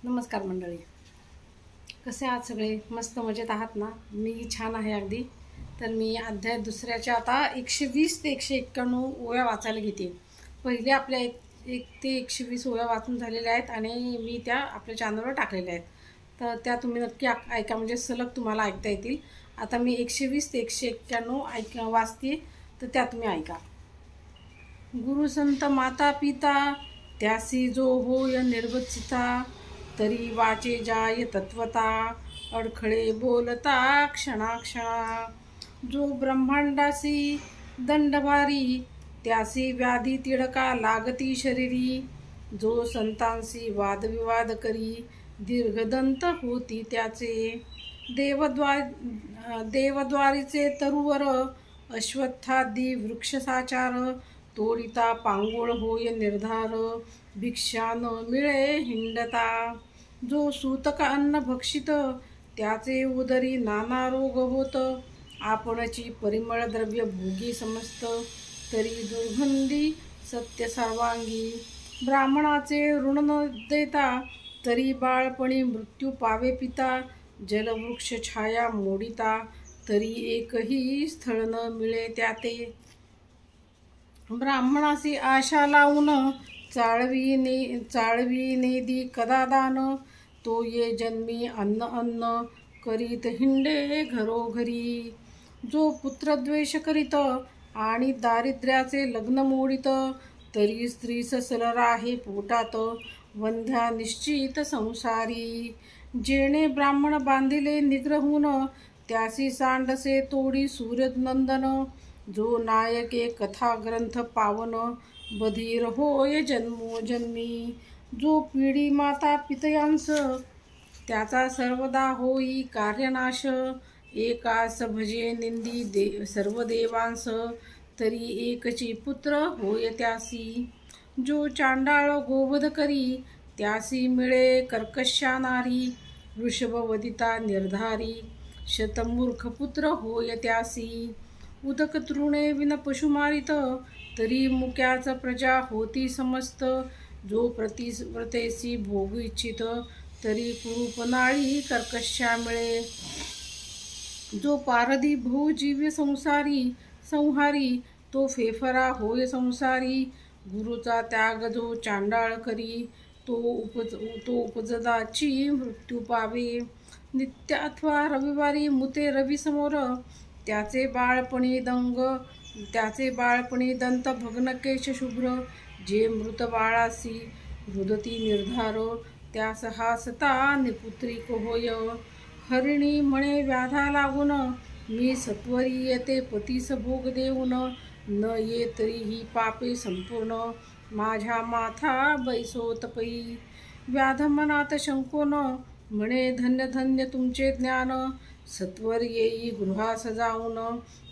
नमस्कार मंडळी, कसे आहात सगळे? मस्त मजेत आहात ना? मी छान आहे अगदी. तर मी अध्याय दुसऱ्याच्या आता 120 ते 191 ओव्या वाचायला घेते. पहिले आपल्या 1 ते 120 ओव्या वाचून झालेल्या आहेत आणि मी त्या आपल्या चॅनलवर टाकलेल्या आहेत. तर त्या तुम्ही नक्की ऐका, म्हणजे सलग तुम्हाला ऐकता येतील. आता मी 120 ते 191 वाचते, तर त्या तुम्ही ऐका. गुरु संत माता पिता त्यासी जो होय निर्वचिता, तरी वाचे जाय तत्वता, अडखळे बोलता क्षणाक्षणा. जो ब्रह्मांडासी दंडभारी, त्यासी व्याधी तिडका लागती शरीरी. जो संतांसी वादविवाद करी, दीर्घदंत होती त्याचे. देवद्वारीचे तरुवर, अश्वत्थादी वृक्षसाचार, तोडिता पांगोळ होय निर्धार, भिक्षा न मिळे हिंडता. जो सूतक अन्न भक्षित, त्याचे उदरी नाना रोग होत. आपणची परिमळ द्रव्य भोगी समजत, तरी दुर्गंधी सत्य सर्वांगी. ब्राह्मणाचे ऋण न देता, तरी बाळपणी मृत्यू पावे पिता. जलवृक्ष छाया मोडिता, तरी एकही स्थळ न मिळे त्याते. ब्राह्मणासी आशा लावून, चाळवी नेदी कदा दान. तो ये जन्मी अन्न अन्न, करीत हिंडे घरोघरी. जो पुत्रद्वेष करीत, आणि दारिद्र्याचे लग्न मोडित, तरी स्त्रीस सल राहे पोटात. वंध्या निश्चित संसारी. जेणे ब्राह्मण बांधिले निग्रहून, त्यासी सांडसे तोडी सूर्यनंदन. जो नायके कथा ग्रंथ पावन, बधीर होय जन्मोजन्मी. जो पीडी माता पितयांस, त्याचा सर्वदा होई कार्यनाश. एकास भजे निंदी सर्व देवांस, तरी एकची पुत्र होय त्यासी. जो चांडाळ गोवध करी, त्यासी मिळे कर्कशा नारी. वृषभवदिता निर्धारी, शतमूर्ख पुत्र होय त्यासी. उदक तृणे विन पशु मारित, तरी मुक्याच प्रजा होती समस्त. जो प्रतिव्रतेसी भोगू इच्छित, तरी कुरूपनाळी कर्कशा मिळे. जो पारधी बहुजीव्य संहारी, तो फेफरा होय संसारी. गुरुचा त्याग जो चांडाळ करी, तो उपजदाची मृत्यू पावे. नित्य अथवा रविवारी मुते रवी समोर, त्याचे बाळपणी दंत भग्न केश शुभ्र. जे मृत बाळासी रुदती निर्धार, त्यास हासता निपुत्रिक होय. हरिणी म्हणे व्याधा लागून, मी सत्वरी येते पतीस भोग देऊन. न ये तरीही पापे संपूर्ण, माझ्या माथा बैसोत पै. व्याध मनात शंकोन, म्हणे धन्य धन्य तुमचे ज्ञान. सत्वर येई गृहास जाऊन,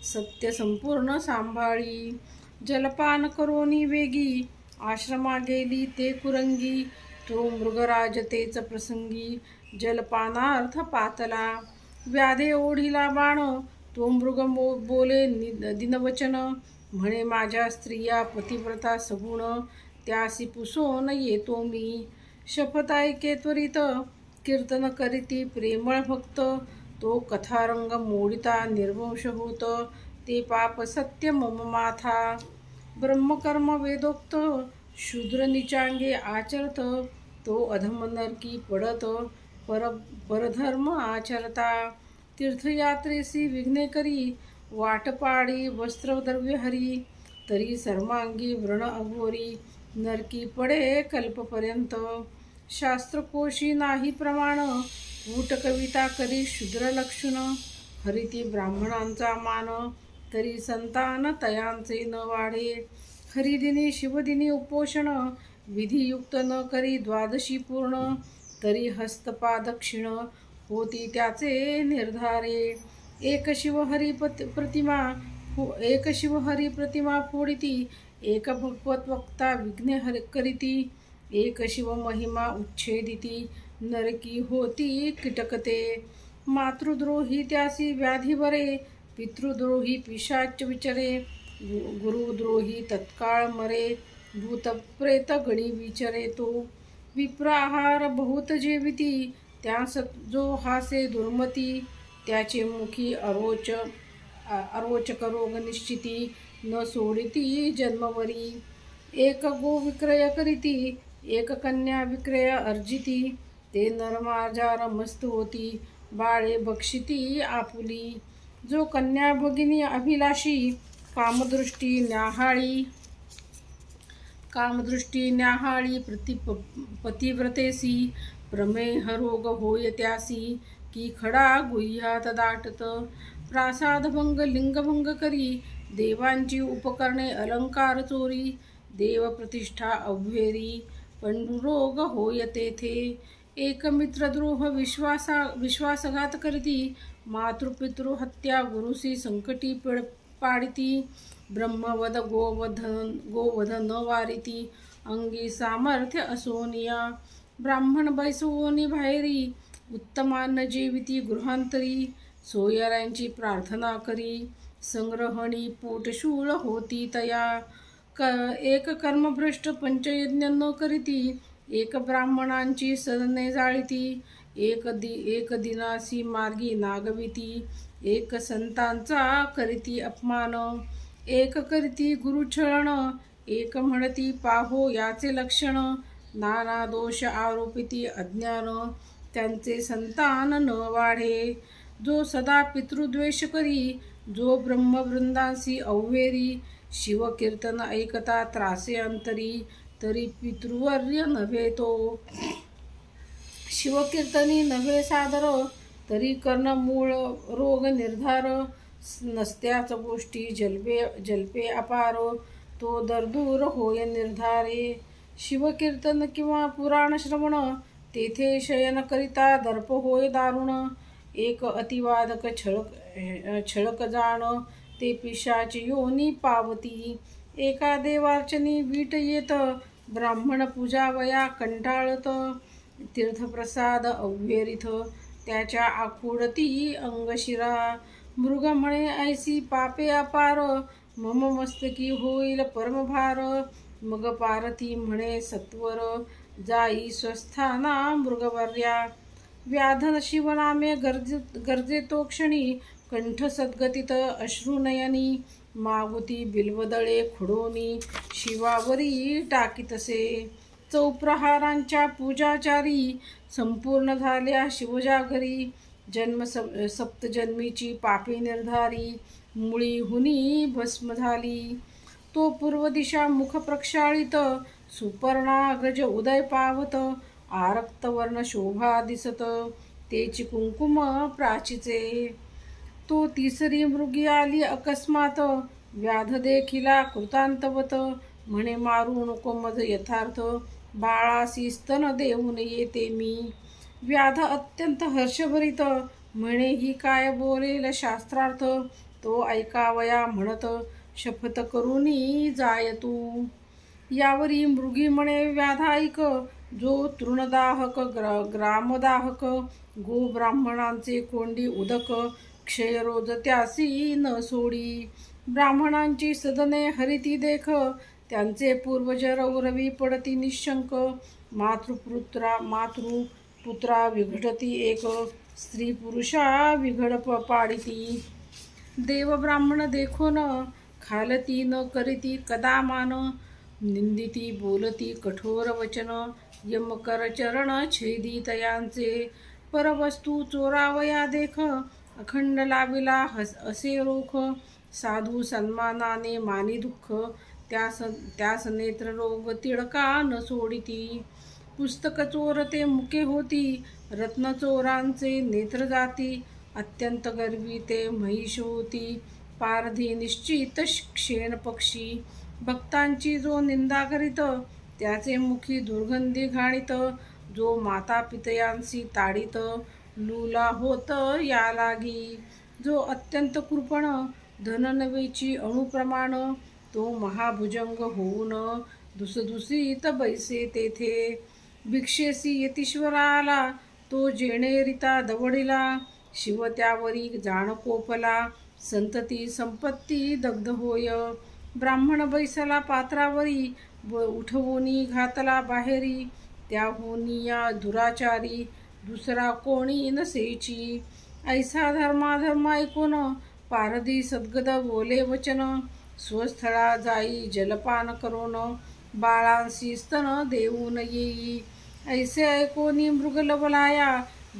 सत्य संपूर्ण सांभाळी. जलपान करोनी वेगी, आश्रमा गेली ते कुरंगी. तो मृगराज तेच प्रसंगी, जलपानार्थ पातला. व्याधे ओढीला बाण, तो मृग बोले दिनवचन. म्हणे माझ्या स्त्रिया पतिव्रता सगुण, त्यासी पुसून येतो मी. शपथ ऐके त्वरित, कीर्तन करीती प्रेमळ भक्त. तो कथारंग मोडिता निर्वंश होत, ते पाप सत्य मम माथा. ब्रह्मकर्म वेदोक्त, शूद्र निचांगे आचरत. तो अधम नरकी पडत, परधर्म आचरता. तीर्थयात्रेसी विघ्ने करी, वाटपाडी वस्त्रद्रव्य हरी. तरी सर्वांगी व्रण अघोरी, नरकी पडे कल्पपर्यंत. शास्त्रकोशी नाही प्रमाण, कूट कविता करी शूद्रलक्षण. हरिती ब्राह्मणांचा मान, तरी संतान तयांचे न वाढे. हरिदिनी शिवदिनी उपोषण, विधियुक्त न करी द्वादशी पूर्ण. तरी हस्तपाद क्षीण, होती त्याचे निर्धारे. एक शिवहरी प्रतिमा फोडिती, एक भगवत वक्ता विघ्ने करीती. एक शिव महिमा उच्छेदिती, नरकी होती कीटकते. मातृद्रोही त्यासी व्याधी बरे, पितृद्रोही पिशाच विचरे. गुरुद्रोही तत्काळ मरे, भूतप्रेत गणी विचरे तो. विप्र आहार बहुत जेविती, त्यास जो हासे दुर्मती, त्याचे मुखी अरोचक रोग निश्चिती, न सोडिती जन्मवरी. एक गो विक्रय करीती, एक कन्या विक्रय अर्जिती, ते नरमाजार मस्त होती, बाळे बक्षिती आपुली. जो कन्या भगिनी अभिलाषी, कामदृष्टी न्याहाळी पतिव्रतेसी, प्रमेह रोग होय त्यासी, की खडा गुह्यात दाटत. प्रासादभंग लिंगभंग करी, देवांची उपकरणे अलंकार चोरी, देव प्रतिष्ठा अव्हेरी, पंडुरोग होय तेथे. एक मित्रद्रोह विश्वासघात करीती, मातृपितृ हत्या गुरुसी संकटी पाडिती, ब्रह्मवध गोवध न वारिती, अंगी सामर्थ्य असोनिया. ब्राह्मण बैसवोनी बाहेरी, उत्तमान्न जेविती गृहांतरी, सोयऱ्यांची प्रार्थना करी, संग्रहणी पोटशूळ होती तया. एक कर्मभ्रष्ट पंचयज्ञ न करीती, एक ब्राह्मणांची सदने जाळीती, एक दिनासी मार्गी नागविती, एक संतांचा करीती अपमान, एक करीती गुरुछळण, एक म्हणती पाहो याचे लक्षण, नाना दोष आरोपिती अज्ञान, त्यांचे संतान न वाढे. जो सदा पितृद्वेष करी, जो ब्रह्मवृंदांसी अव्हेरी, शिवकीर्तन ऐकता त्रासे अंतरी, तरी पितृवर्य नव्हे तो. शिवकीर्तनी नव्हे सादर, तरी कर्ण मूळ रोग निर्धार, नसत्याच गोष्टी जल्पे अपार, तो दरदूर होय निर्धारे. शिवकीर्तन किंवा पुराण श्रवण, तेथे शयन करिता दर्प होय दारुण, एक अतिवादक छळक जाण, ते पिशाच योनी पावती. एका देवार्चनी वीट येत, ब्राह्मण पूजावया कंटाळत, तीर्थप्रसाद अव्हेरिथ, त्याच्या आखुडती अंगशिरा. मृग म्हणे ऐसी पापे अपार, मम मस्तकी होईल परमभार, मग पारती म्हणे सत्वर, जाई स्वस्थाना मृगवर्या. व्याधन शिवनामे गर्जे तो क्षणी, कंठ सद्गतीत अश्रुनयनी, मागुती बिल्वदळे खुडोनी, शिवावरी टाकीतसे. चौप्रहारांच्या पूजाचारी, संपूर्ण झाल्या शिवजागरी, जन्म सप्तजन्मीची पापी निर्धारी, मुळी हुनी भस्म झाली. तो पूर्व दिशा मुख प्रक्षाळित, सुपर्णाग्रज उदय पावत, आरक्तवर्ण शोभा दिसत, तेची कुंकुम प्राचीचे. तो तिसरी मृगी आली अकस्मात, व्याध देखिला कृतांतवत, म्हणे मारू नको मज यथार्थ, बाळासी स्तन देऊन येते मी. व्याध अत्यंत हर्षभरित, म्हणे ही काय बोलेल शास्त्रार्थ, तो ऐकावया म्हणत, शपथ करूनी जाय तू. यावरी मृगी म्हणे व्याधाईक, जो तृणदाहक ग्रामदाहक, गो ब्राह्मणांचे कोंडी उदक, क्षयरोज त्यासी न सोडी. ब्राह्मणांची सदने हरिती देख, त्यांचे पूर्वज रौरवी पडती निशंक, मातृपुत्रा विघटती एक, स्त्री पुरुषा विघड पाडिती. देव ब्राह्मण देखोन, खालती न करीती कदामान, निंदिती बोलती कठोर वचन, यमकर चरण छेदी तयांचे. परवस्तू चोरावया देख, अखंड लाविला असे रोख, साधू सन्मानाने मानी दुःख, त्यास नेत्र रोग तिळका न सोडिती. पुस्तक चोरते मुके होती, रत्न चोरांचे नेत्र जाती, अत्यंत गर्वी ते महिष होती, पारधी निश्चित क्षेण पक्षी. भक्तांची जो निंदा करीत, त्याचे मुखी दुर्गंधी घाणीत, जो माता पितयांसी ताडित, लुला होत या लागी. जो अत्यंत कृपण, धननवेची अणुप्रमाण, तो महाभुजंग होऊन, दुसदुसीत बैसे तेथे. भिक्षेसी यतीश्वरा आला, तो जेणेरिता दवडिला, शिव त्यावरी जाण कोपला, संतती संपत्ती दग्ध होय. ब्राह्मण बैसला पात्रावरी, उठवूनी घातला बाहेरी, त्याहुनिया दुराचारी दुसरा कोणी नसेची। ऐसा धर्माधर्म ऐकून पारधी सद्गद बोले वचन। स्वस्थळा जाई जलपान करून बाळांसी स्तन देऊन येई। ऐसे ऐकोनी मृग लवलाया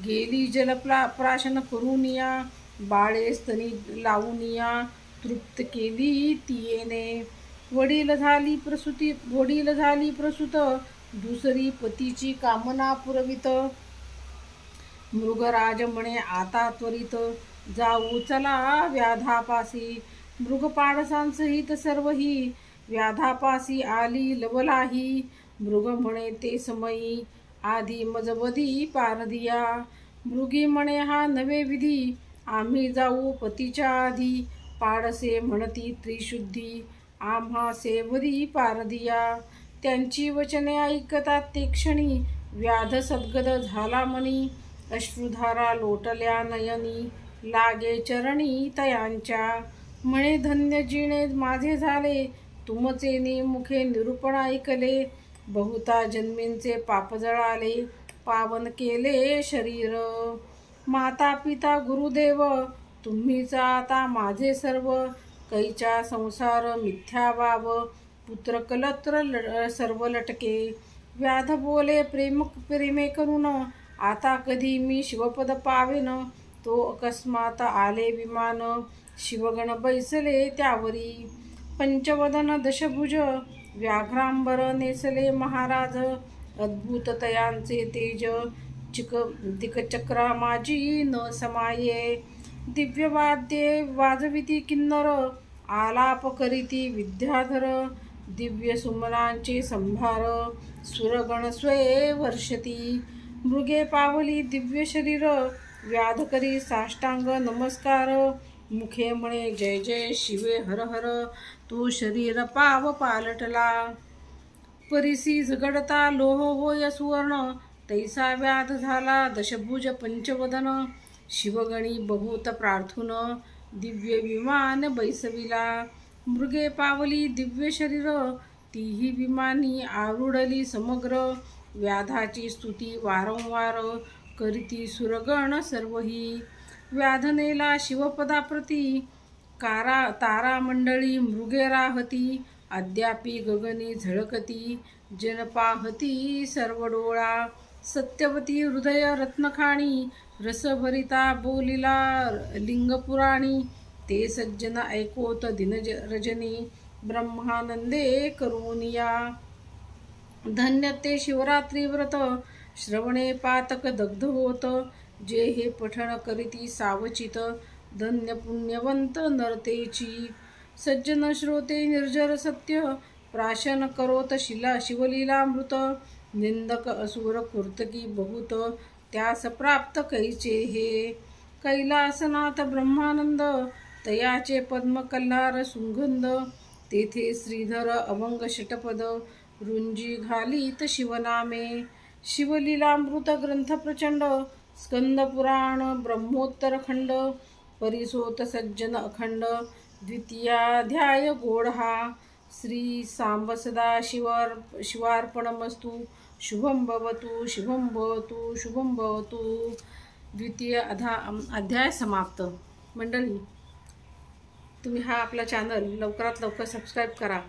गेली प्राशन करूनिया। बाळे स्तनी लावूनिया तृप्त केली तियेने। वडील झाली प्रसूत दुसरी पतीची कामना पुरवित। मृगराज म्हणे आता त्वरित जाऊ चला व्याधापासी। मृगपाडसांसहित सर्वही व्याधापासी आली लवलाही। मृग म्हणे ते समयी आधी मजबधी पारधिया। मृगी म्हणे हा नवे विधी आम्ही जाऊ पतीच्या आधी। पाडसे म्हणती त्रिशुद्धी आम्हा सेवधी पारधिया। त्यांची वचने ऐकतात ते क्षणी व्याध सद्गद झाला मनी। अश्रुधारा लोटल्या नयनी लागे चरणी तयांच्या। म्हणे धन्य जिणे माझे झाले तुमचे मुखे निरूपण ऐकले। बहुता जन्मींचे पाप जळाले पावन केले शरीर। माता पिता गुरुदेव तुम्हीच आता माझे सर्व। कैचा संसार मिथ्या वाव पुत्र कलत्र सर्व लटके। व्याध बोले प्रेमे करून आता कधी मी शिवपद पावेन। तो अकस्मात आले विमान शिवगण बैसले त्यावरी। पंचवदन दशभुज व्याघ्रांबर नेसले महाराज। अद्भुत तयांचे तेज दिक्चक्रा माझी न समाये। दिव्य वाद्ये वाजविती किन्नर आलाप करीती विद्याधर। दिव्य सुमनांचे संभार सुरगण स्वये वर्षती। मृगे पावली दिव्य शरीर व्याध करी साष्टांग नमस्कार। मुखे म्हणे जय जय शिवे हर हर तो शरीर पाव पालटला। परिसी झगडता लोह होय सुवर्ण तैसा व्याध झाला दशभुज पंचवदन। शिवगणी बहुत प्रार्थून दिव्य विमान बैसविला। मृगे पावली दिव्य शरीर तीही विमानी आरुडली समग्र। व्याधाची स्तुती वारंवार करीती सुरगण सर्वही। व्याधनेला शिवपदाप्रती तारा मंडळी मृगे राहती। अद्यापि गगनी झळकती जन पाहती सर्व डोळा। सत्यवती हृदय रत्नखाणी रसभरिता बोलिला लिंगपुराणी। ते सज्जन ऐकोत दिन रजनी ब्रह्मानंदे करूनिया। धन्य ते शिवरात्री व्रत श्रवणे पातक दग्ध होत। जे हे पठण करीती सावचित धन्य पुण्यवंत नरतेची। सज्जन श्रोते निर्जर सत्य प्राशन करोत शिवलीलामृत। निंदक असुर कुर्तकी बहुत त्यास प्राप्त कैचे हे। कैलासनाथ ब्रह्मानंद तयाचे पद्म कल्हार सुगंध। तेथे श्रीधर अभंग षटपद रुंजी घालीत शिवनामे। शिवलीलामृत ग्रंथ प्रचंड स्कंद पुराण ब्रह्मोत्तर खंड। परिसोत सज्जन अखंड द्वितीयाध्याय गोड हा। श्री सांब सदा शिवार्पणमस्तु। शुभं भवतु शुभं भवतु शुभं भवतु। द्वितीय अध्याय समाप्त। मंडळी तुम्ही हा आपला चॅनल लवकरात लवकर सबस्क्राईब करा।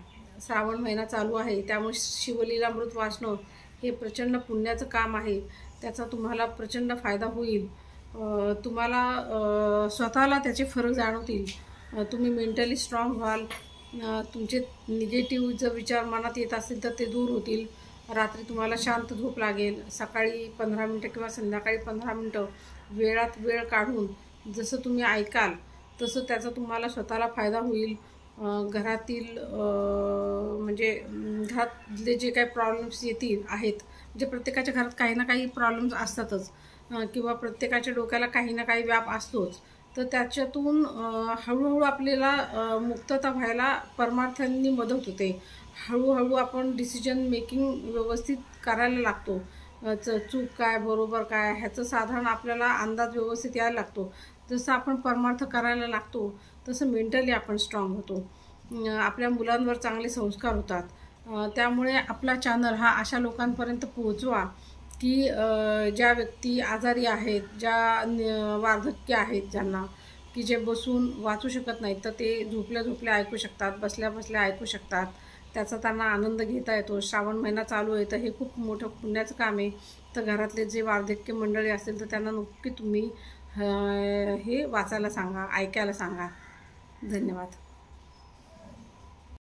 श्रावण महिना चालू आहे त्यामुळे शिवलीलामृत वाचणं हे प्रचंड पुण्याचं काम आहे। त्याचा तुम्हाला प्रचंड फायदा होईल। तुम्हाला स्वतःला त्याचे फरक जाणवतील। तुम्ही मेंटली स्ट्रॉंग व्हाल। तुमचे निगेटिव्ह जर विचार मनात येत असतील तर ते दूर होतील। रात्री तुम्हाला शांत झोप लागेल। सकाळी 15 मिनटं किंवा संध्याकाळी 15 मिनटं वेळात वेळ काढून जसं तुम्ही ऐकाल तसं त्याचा तुम्हाला स्वतःला फायदा होईल। घरातील म्हणजे घरातले जे काही प्रॉब्लेम्स आहेत म्हणजे प्रत्येकाच्या घरात काही ना काही प्रॉब्लेम्स असतातच किंवा प्रत्येकाच्या डोक्याला काही ना काही व्याप असतोच। तर त्याच्यातून हळूहळू आपल्याला मुक्तता व्हायला परमार्थांनी मदत होते। हळूहळू आपण डिसिजन मेकिंग व्यवस्थित करायला लागतो। चूक काय बरोबर काय ह्याचं साधारण आपल्याला अंदाज व्यवस्थित यायला लागतो। जसं आपण परमार्थ करायला लागतो तसं मेंटली आपण स्ट्रॉंग होतो। आपल्या मुलांवर चांगले संस्कार होतात। त्यामुळे आपला चॅनल हा अशा लोकांपर्यंत पोहोचवा की ज्या व्यक्ती आजारी आहेत, ज्या वार्धक्य आहेत ज्यांना, की जे बसून वाचू शकत नाहीत, तर ते झोपल्या झोपल्या ऐकू शकतात, बसल्या बसल्या ऐकू शकतात. त्याचा त्यांना आनंद घेता येतो. श्रावण महिना चालू आहे तर हे खूप मोठं पुण्याचं काम आहे. तर घरातले जे वार्धक्य मंडळी असतील तर त्यांना नक्की तुम्ही हे वाचायला सांगा, ऐकायला सांगा. धन्यवाद.